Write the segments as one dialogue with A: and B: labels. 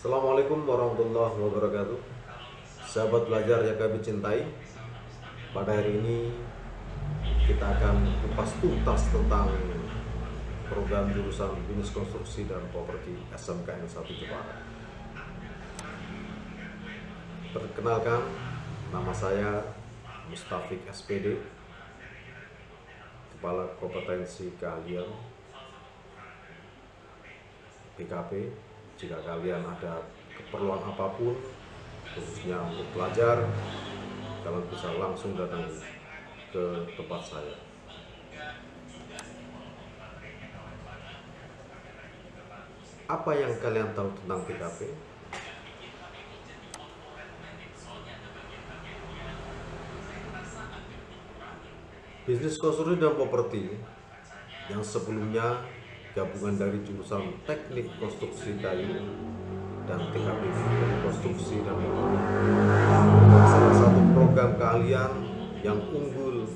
A: Assalamualaikum warahmatullahi wabarakatuh. Sahabat belajar yang kami cintai, pada hari ini kita akan kupas tuntas tentang program jurusan Bisnis Konstruksi dan Properti SMKN 1 Jepara. Perkenalkan, nama saya Mustafik SPD, Kepala Kompetensi Keahlian BKP. Jika kalian ada keperluan apapun, khususnya untuk belajar, kalian bisa langsung datang ke tempat saya. Apa yang kalian tahu tentang BKP? Bisnis konstruksi dan properti yang sebelumnya gabungan dari jurusan teknik konstruksi kayu dan TKP dari konstruksi dan properti, salah satu program keahlian yang unggul.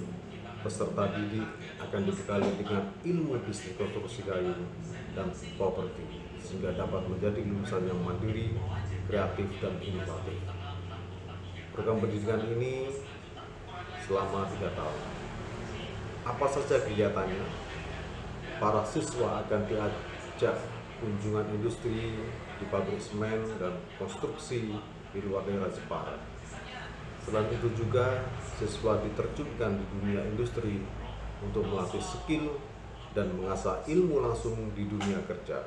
A: Peserta didik akan dibekali dengan ilmu bisnis konstruksi kayu dan properti sehingga dapat menjadi lulusan yang mandiri, kreatif, dan inovatif. Program pendidikan ini selama 3 tahun. Apa saja kegiatannya? Para siswa akan diajak kunjungan industri di pabrik semen dan konstruksi di luar daerah Jepara. Selain itu juga siswa diterjunkan di dunia industri untuk melatih skill dan mengasah ilmu langsung di dunia kerja.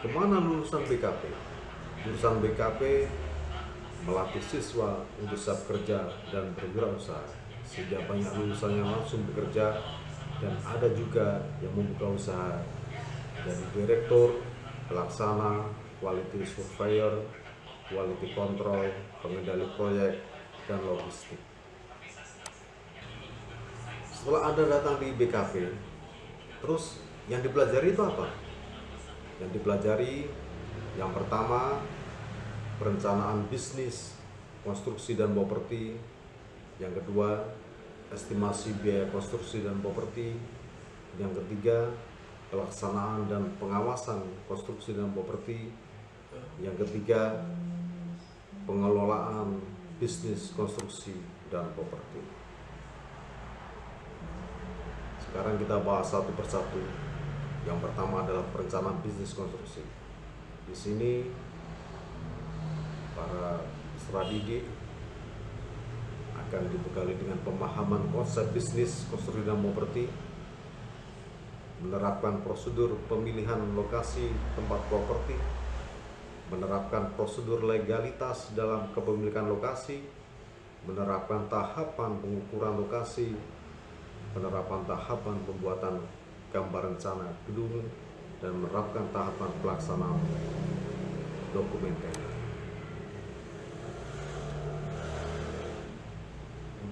A: Kemana lulusan BKP? Jurusan BKP melatih siswa untuk siap kerja dan berwirausaha, sehingga banyak lulusan yang langsung bekerja, dan ada juga yang membuka usaha jadi direktur, pelaksana, quality surveyor, quality control, pengendali proyek, dan logistik. Setelah Anda datang di BKP, terus yang dipelajari itu apa? Yang dipelajari yang pertama, perencanaan bisnis, konstruksi dan properti. Yang kedua, estimasi biaya konstruksi dan properti. Yang ketiga, pelaksanaan dan pengawasan konstruksi dan properti. Yang ketiga, pengelolaan bisnis konstruksi dan properti. Sekarang kita bahas satu persatu. Yang pertama adalah perencanaan bisnis konstruksi. Di sini para peserta didik akan dibekali dengan pemahaman konsep bisnis konstruksi dan properti, menerapkan prosedur pemilihan lokasi tempat properti, menerapkan prosedur legalitas dalam kepemilikan lokasi, menerapkan tahapan pengukuran lokasi, penerapan tahapan pembuatan gambar rencana gedung, dan menerapkan tahapan pelaksanaan dokumen tender.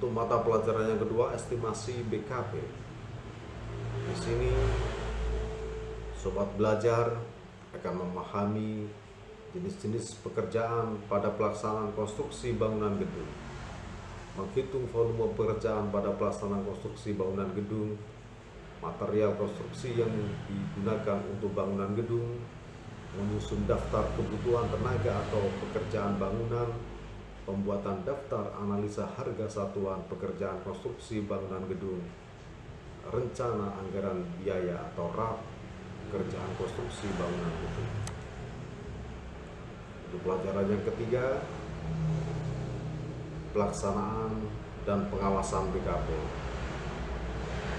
A: Untuk mata pelajaran yang kedua, estimasi BKP. Di sini sobat belajar akan memahami jenis-jenis pekerjaan pada pelaksanaan konstruksi bangunan gedung, menghitung volume pekerjaan pada pelaksanaan konstruksi bangunan gedung, material konstruksi yang digunakan untuk bangunan gedung, menyusun daftar kebutuhan tenaga atau pekerjaan bangunan, pembuatan daftar analisa harga satuan pekerjaan konstruksi bangunan gedung, rencana anggaran biaya atau RAP pekerjaan konstruksi bangunan gedung. Untuk pelajaran yang ketiga, pelaksanaan dan pengawasan BKP.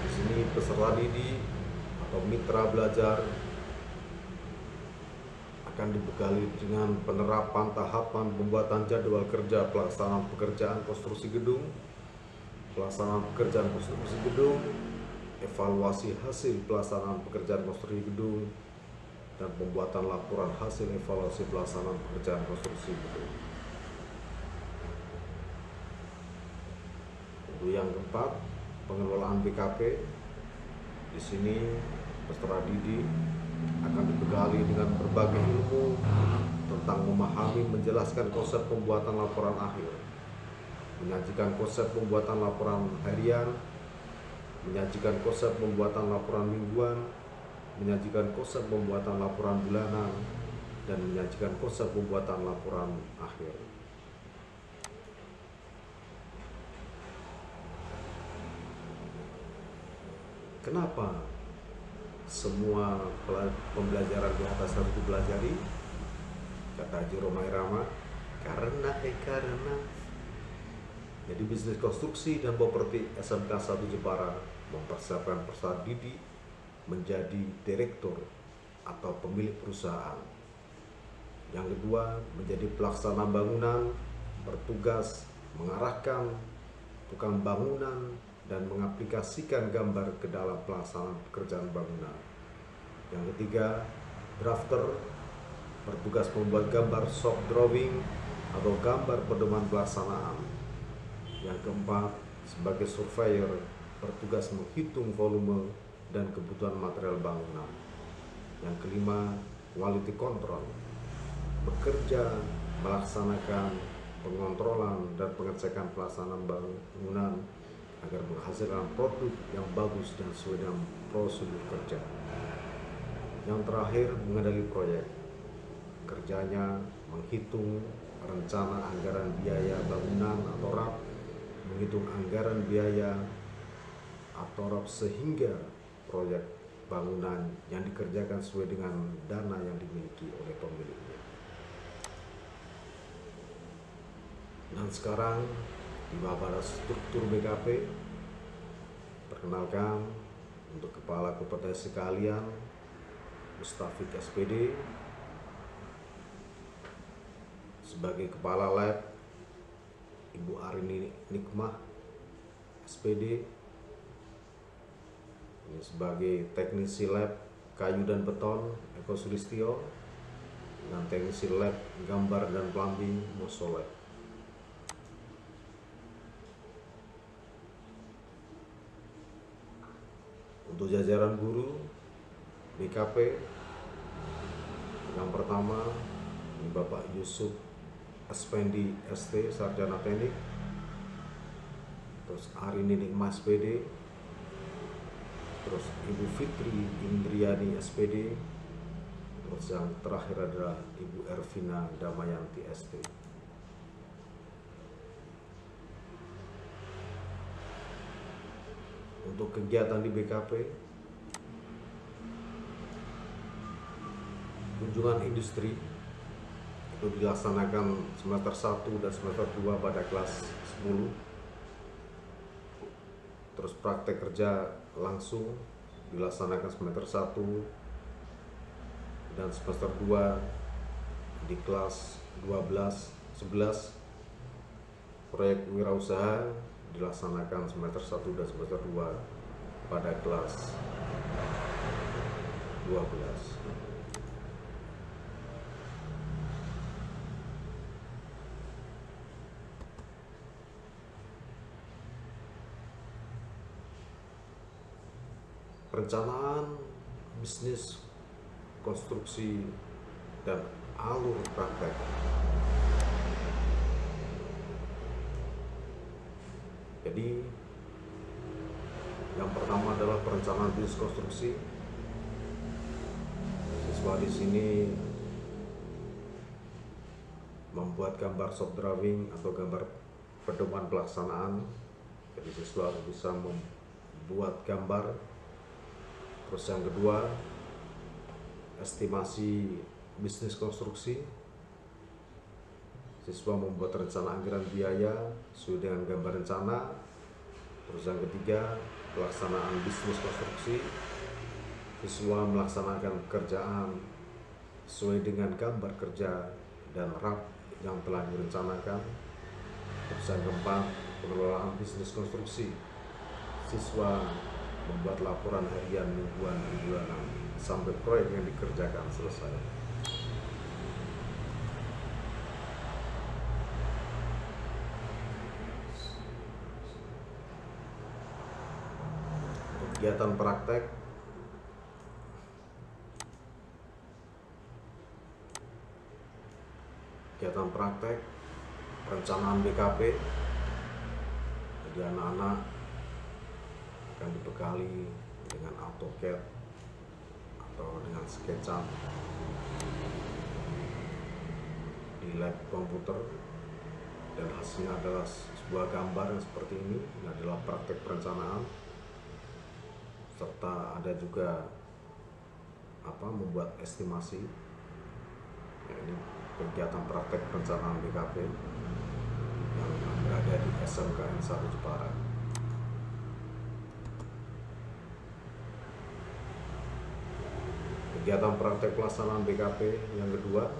A: Di sini peserta didik atau mitra belajar akan dibekali dengan penerapan tahapan pembuatan jadwal kerja pelaksanaan pekerjaan konstruksi gedung, pelaksanaan pekerjaan konstruksi gedung, evaluasi hasil pelaksanaan pekerjaan konstruksi gedung, dan pembuatan laporan hasil evaluasi pelaksanaan pekerjaan konstruksi gedung. Untuk yang keempat, pengelolaan BKP. Di sini peserta didik akan dibekali dengan berbagai ilmu tentang memahami, menjelaskan konsep pembuatan laporan akhir, menyajikan konsep pembuatan laporan harian, menyajikan konsep pembuatan laporan mingguan, menyajikan konsep pembuatan laporan bulanan, dan menyajikan konsep pembuatan laporan akhir. Kenapa semua pembelajaran di atas harus dipelajari? Kata Jerome Irama, karena jadi bisnis konstruksi dan properti SMK 1 Jepara mempersiapkan peserta didik menjadi direktur atau pemilik perusahaan. Yang kedua, menjadi pelaksana bangunan, bertugas mengarahkan tukang bangunan dan mengaplikasikan gambar ke dalam pelaksanaan pekerjaan bangunan. Yang ketiga, drafter, bertugas membuat gambar soft drawing atau gambar pedoman pelaksanaan. Yang keempat, sebagai surveyor, bertugas menghitung volume dan kebutuhan material bangunan. Yang kelima, quality control, bekerja melaksanakan pengontrolan dan pengecekan pelaksanaan bangunan agar menghasilkan produk yang bagus dan sesuai dengan prosedur kerja. Yang terakhir, mengendali proyek. Kerjanya menghitung rencana anggaran biaya bangunan atau RAP, menghitung anggaran biaya atau RAP sehingga proyek bangunan yang dikerjakan sesuai dengan dana yang dimiliki oleh pemiliknya. Dan sekarang tiba pada struktur BKP. Perkenalkan, untuk kepala kompetensi kalian, Mustafid SPD. Sebagai kepala lab, Ibu Arini Nikmah SPD. Ini sebagai teknisi lab kayu dan beton, Eko Sulistyo. Dan teknisi lab gambar dan plumbing, Mosolab. Untuk jajaran guru BKP, yang pertama ini Bapak Yusuf Aspendi ST, Sarjana Teknik, terus Arini Nikmah SPD, terus Ibu Fitri Indriani SPD, terus yang terakhir adalah Ibu Ervina Damayanti ST. Untuk kegiatan di BKP, kunjungan industri itu dilaksanakan semester 1 dan semester 2 pada kelas 10. Terus praktek kerja langsung dilaksanakan semester 1 dan semester 2 di kelas 12, 11. Proyek wirausaha dilaksanakan semester 1 dan semester 2 pada kelas 12. Perencanaan bisnis konstruksi dan alur praktek. Jadi yang pertama adalah perencanaan bisnis konstruksi. Siswa di sini membuat gambar soft drawing atau gambar pedoman pelaksanaan. Jadi siswa bisa membuat gambar. Terus yang kedua, estimasi bisnis konstruksi. Siswa membuat rencana anggaran biaya sesuai dengan gambar rencana. Terus yang ketiga, pelaksanaan bisnis konstruksi. Siswa melaksanakan pekerjaan sesuai dengan gambar kerja dan RAP yang telah direncanakan. Terus yang keempat, pengelolaan bisnis konstruksi. Siswa membuat laporan harian, mingguan, bulanan sampai proyek yang dikerjakan selesai. Kegiatan praktek, perencanaan BKP. Jadi anak-anak akan dibekali dengan AutoCAD atau dengan SketchUp lab komputer, dan hasilnya adalah sebuah gambar yang seperti ini. Ini adalah praktek perencanaan, serta ada juga membuat estimasi. Ya, ini kegiatan praktek perencanaan BKP yang berada di SMKN 1 Jepara. Kegiatan praktek pelaksanaan BKP yang kedua,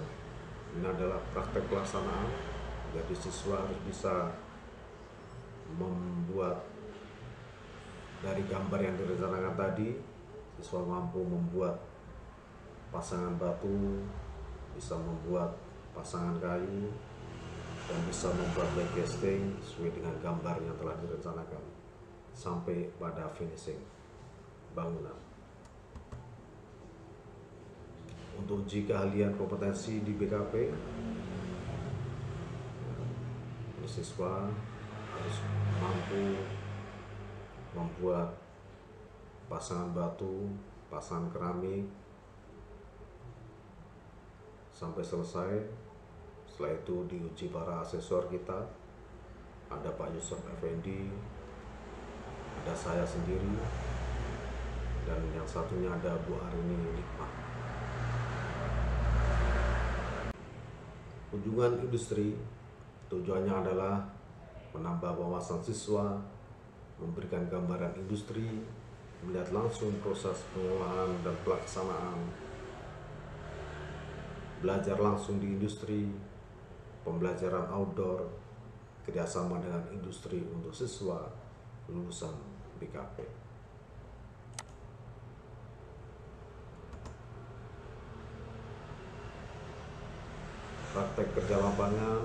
A: ini adalah praktek pelaksanaan. Jadi siswa harus bisa membuat dari gambar yang direncanakan tadi. Siswa mampu membuat pasangan batu, bisa membuat pasangan kayu, dan bisa membuat backcasting sesuai dengan gambar yang telah direncanakan sampai pada finishing bangunan. Untuk uji keahlian kompetensi di BKP, siswa harus mampu membuat pasangan batu, pasangan keramik sampai selesai. Setelah itu diuji para asesor kita, ada Pak Yusuf Effendi, ada saya sendiri, dan yang satunya ada Bu Arini Nikmah. Kunjungan industri tujuannya adalah menambah wawasan siswa, memberikan gambaran industri, melihat langsung proses pengolahan dan pelaksanaan, belajar langsung di industri, pembelajaran outdoor, kerjasama dengan industri untuk siswa lulusan BKP. Praktek kerja lapangan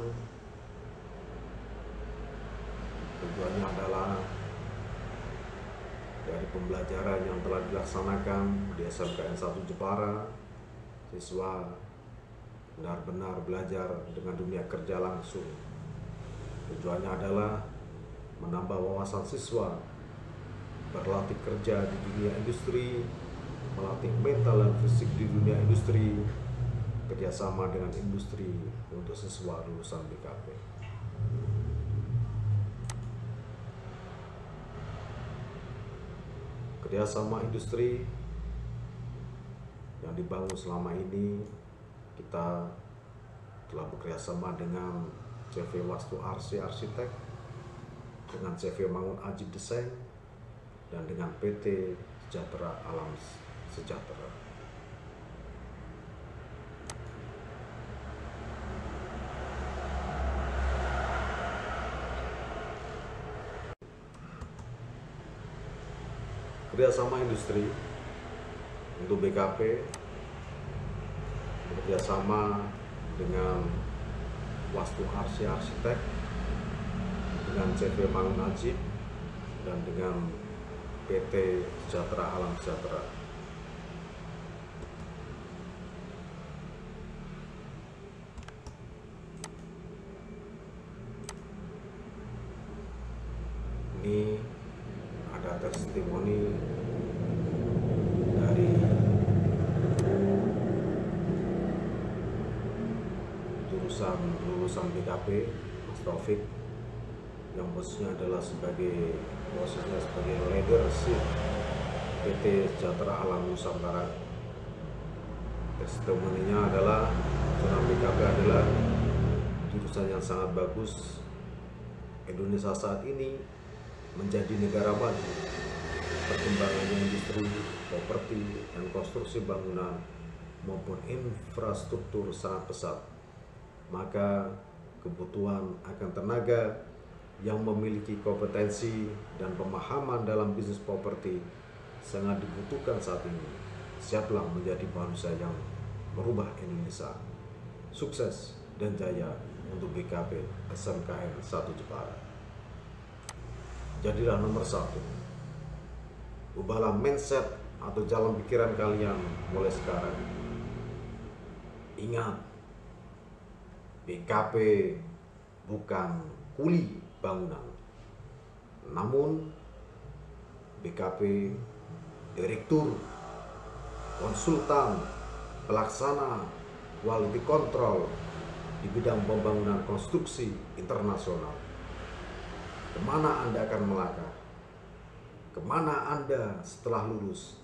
A: tujuannya adalah dari pembelajaran yang telah dilaksanakan di SMKN 1 Jepara, siswa benar-benar belajar dengan dunia kerja langsung. Tujuannya adalah menambah wawasan siswa, berlatih kerja di dunia industri, melatih mental dan fisik di dunia industri, kerjasama dengan industri untuk siswa lulusan BKP. Kerjasama industri yang dibangun selama ini, kita telah bekerjasama dengan CV Wastu Arsi Arsitek, dengan CV Mangun Ajib Desain, dan dengan PT Sejahtera Alam Sejahtera. Kerjasama industri untuk BKP bekerjasama dengan Wastu Arsi Arsitek, dengan CV Mangun Ajib, dan dengan PT Sejahtera Alam Sejahtera. Ini ada testimoni dari jurusan lulusan BKP, Mas Taufik, yang posisinya adalah sebagai leadership PT Sejahtera Alam Nusantara. Testimoninya adalah jurusan BKP adalah jurusan yang sangat bagus. Indonesia saat ini menjadi negara maju. Perkembangannya industri, properti, dan konstruksi bangunan maupun infrastruktur sangat pesat. Maka kebutuhan akan tenaga yang memiliki kompetensi dan pemahaman dalam bisnis properti sangat dibutuhkan saat ini. Siaplah menjadi bangsa yang merubah Indonesia. Sukses dan jaya untuk BKP SMKN 1 Jepara. Jadilah nomor 1. Ubahlah mindset atau jalan pikiran kalian mulai sekarang. Ingat, BKP bukan kuli bangunan, namun BKP direktur, konsultan, pelaksana, quality control, di bidang pembangunan konstruksi internasional. Kemana Anda akan melangkah? Kemana Anda setelah lulus?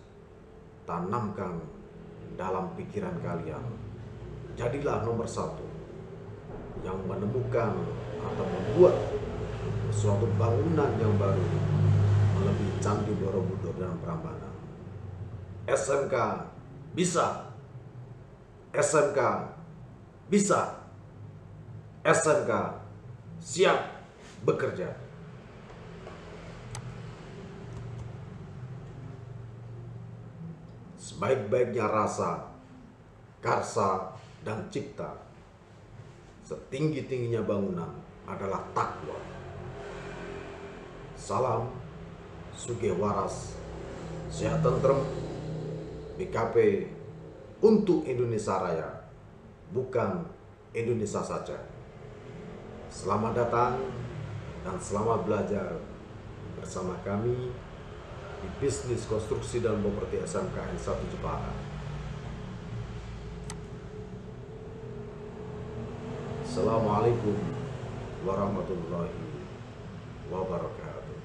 A: Tanamkan dalam pikiran kalian. Jadilah nomor satu yang menemukan atau membuat suatu bangunan yang baru melebihi Candi Borobudur dan Prambanan. SMK bisa. SMK bisa. SMK siap bekerja. Sebaik-baiknya rasa, karsa, dan cipta, setinggi-tingginya bangunan adalah takwa. Salam sugih waras, sehat tentrem, BKP untuk Indonesia Raya, bukan Indonesia saja. Selamat datang dan selamat belajar bersama kami di Bisnis Konstruksi dan Properti SMKN 1 Jepara. Assalamualaikum warahmatullahi wabarakatuh.